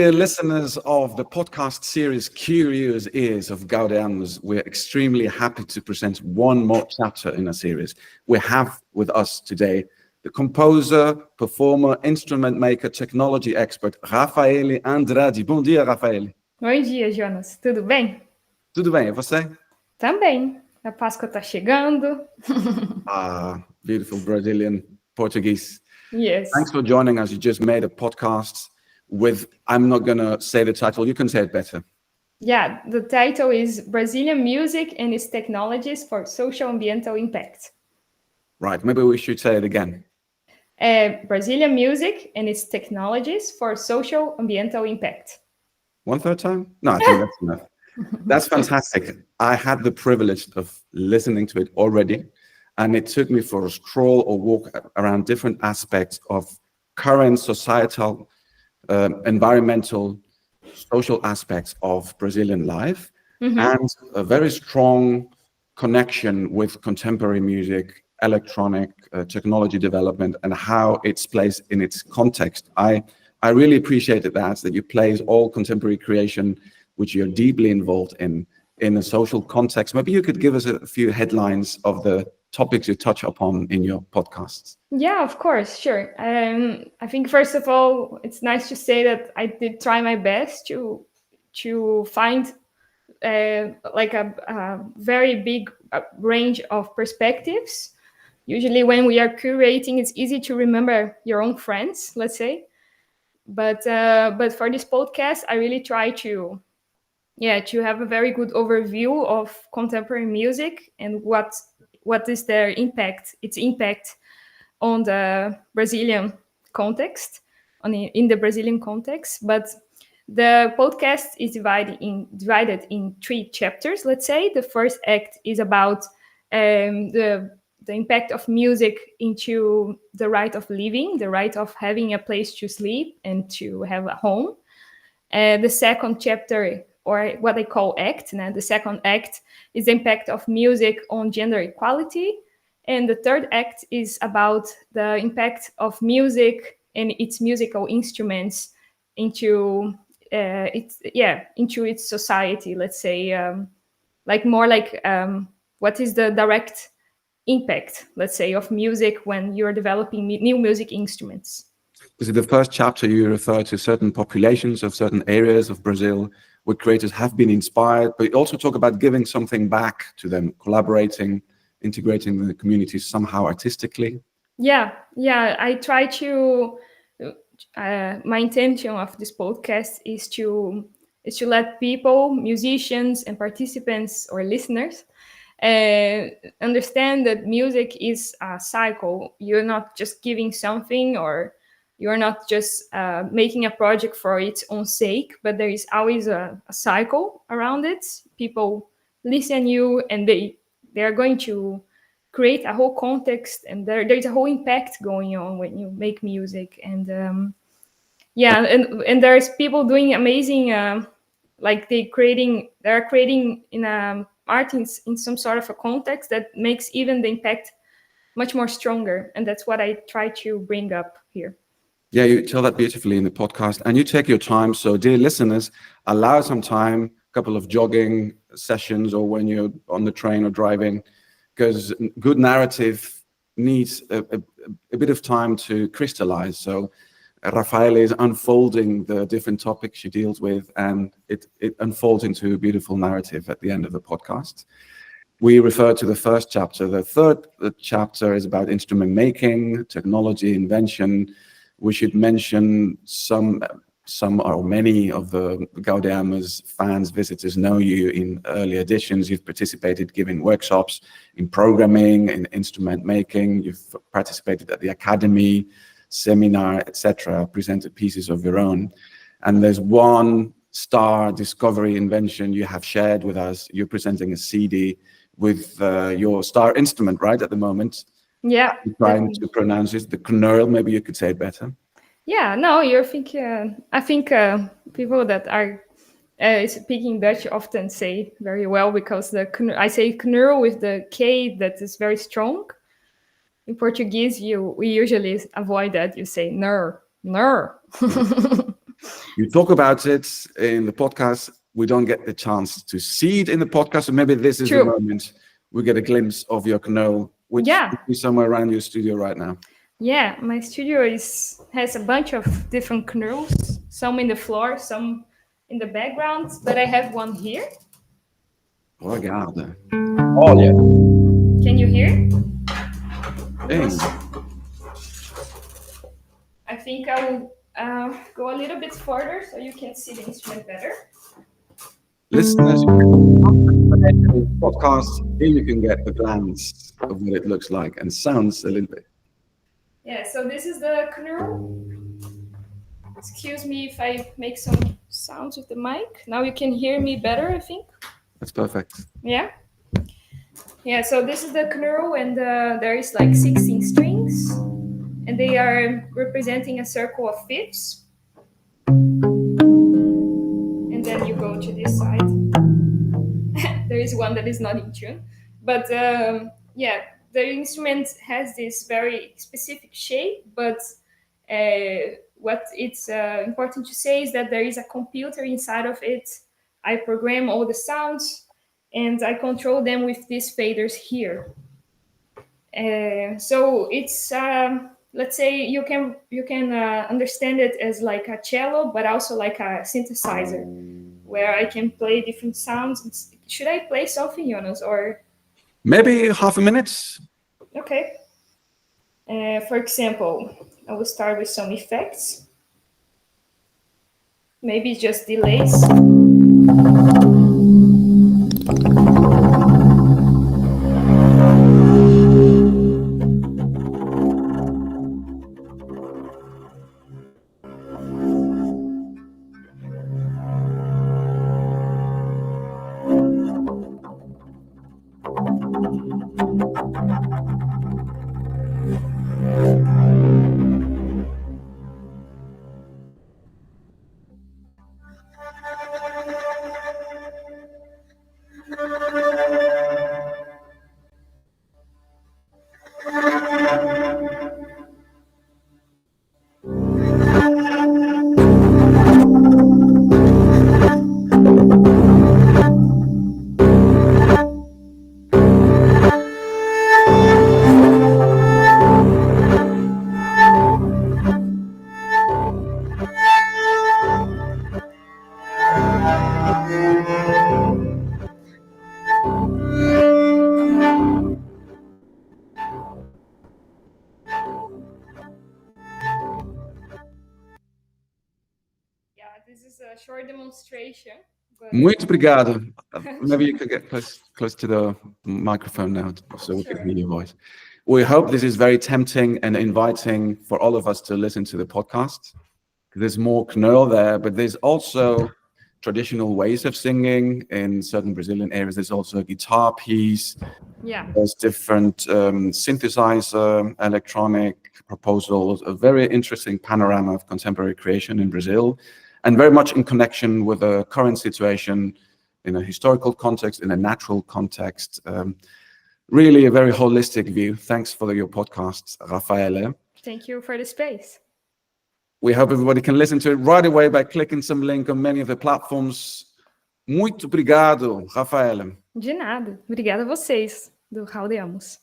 Dear listeners of the podcast series Curious Ears of Gaudeamus, we're extremely happy to present one more chapter in a series. We have with us today the composer, performer, instrument maker, technology expert, Rafaele Andrade. Bom dia, Rafaele. Bom dia, Jonas. Tudo bem? Tudo bem, e você? Também. A Páscoa está chegando. Beautiful Brazilian Portuguese. Yes. Thanks for joining us. You just made a podcast with, I'm not going to say the title, you can say it better. Yeah, the title is Brazilian Music and its Technologies for Socio-Ambiental Impact. Right, maybe we should say it again. Brazilian Music and its Technologies for Socio-Ambiental Impact. One third time? No, I think that's enough. That's fantastic. I had the privilege of listening to it already, and it took me for a stroll or walk around different aspects of current societal, environmental, social aspects of Brazilian life, and a very strong connection with contemporary music, electronic technology development, and how it's placed in its context. I really appreciated that you place all contemporary creation, which you're deeply involved in a social context. Maybe you could give us a few headlines of the topics you touch upon in your podcasts. Yeah, of course, sure. I think first of all, it's nice to say that I did try my best to find like a very big range of perspectives. Usually when we are curating, it's easy to remember your own friends, let's say. But for this podcast, I really try to have a very good overview of contemporary music and what is their impact, its impact on the Brazilian context, in the Brazilian context. But the podcast is divided in 3 chapters, let's say. The first act is about the impact of music into the right of living, the right of having a place to sleep and to have a home. The second chapter, or what I call act, the second act is the impact of music on gender equality. And the third act is about the impact of music and its musical instruments into its society, let's say, what is the direct impact, let's say, of music when you're developing new music instruments. In the first chapter, you refer to certain populations of certain areas of Brazil where creators have been inspired, but you also talk about giving something back to them, collaborating, integrating the community somehow artistically. Yeah, I try to, my intention of this podcast is to let people, musicians and participants or listeners understand that music is a cycle. You're not just giving something, or you're not just making a project for its own sake, but there is always a cycle around it. People listen you, and they are going to create a whole context, and there's a whole impact going on when you make music. And and there's people doing amazing, they're creating in art in some sort of a context that makes even the impact much more stronger. And that's what I try to bring up here. Yeah, you tell that beautifully in the podcast, and you take your time. So, dear listeners, allow some time, a couple of jogging sessions, or when you're on the train or driving, because good narrative needs a bit of time to crystallize. So, Rafaele is unfolding the different topics she deals with, and it unfolds into a beautiful narrative at the end of the podcast. We refer to the first chapter. The third chapter is about instrument making, technology, invention. We should mention some or many of the Gaudeamus fans, visitors know you in early editions. You've participated giving workshops in programming, in instrument making. You've participated at the academy, seminar, etc., presented pieces of your own. And there's one star discovery invention you have shared with us. You're presenting a CD with your star instrument, right, at the moment? Yeah. I'm trying to pronounce it, the knurl. Maybe you could say it better. Yeah, no, you're thinking. I think people that are speaking Dutch often say very well, because I say knurl with the K that is very strong. In Portuguese, we usually avoid that. You say ner. You talk about it in the podcast. We don't get the chance to see it in the podcast. So maybe this is the moment we get a glimpse of your canoe, which is somewhere around your studio right now. Yeah, my studio has a bunch of different canoes, some in the floor, some in the background, but I have one here. Regarde. Oh, yeah. Can you hear? I think I will go a little bit further so you can see the instrument better. Listeners, podcast, here you can get a glance of what it looks like and sounds a little bit. Yeah, so this is the canoe. Excuse me if I make some sounds with the mic. Now you can hear me better, I think. That's perfect. Yeah? Yeah, so this is the canoe, and there is like 16 strings, and they are representing a circle of fifths. And then you go to this side. There is one that is not in tune. But yeah, the instrument has this very specific shape, but what it's important to say is that there is a computer inside of it. I program all the sounds, and I control them with these faders here. So it's let's say you can understand it as like a cello, but also like a synthesizer, where I can play different sounds. Should I play something, Jonás, or maybe half a minute? Okay. For example, I will start with some effects. Maybe just delays. This is a short demonstration. Muito obrigado. Maybe you could get close to the microphone now so we can hear your voice. We hope this is very tempting and inviting for all of us to listen to the podcast. There's more canoe there, but there's also traditional ways of singing in certain Brazilian areas. There's also a guitar piece. Yeah. There's different synthesizer, electronic proposals, a very interesting panorama of contemporary creation in Brazil, and very much in connection with the current situation in a historical context, in a natural context. Really a very holistic view. Thanks for your podcast, Rafaele. Thank you for the space. We hope everybody can listen to it right away by clicking some link on many of the platforms. Muito obrigado, Rafaele. De nada. Obrigada a vocês, do Gaudeamus.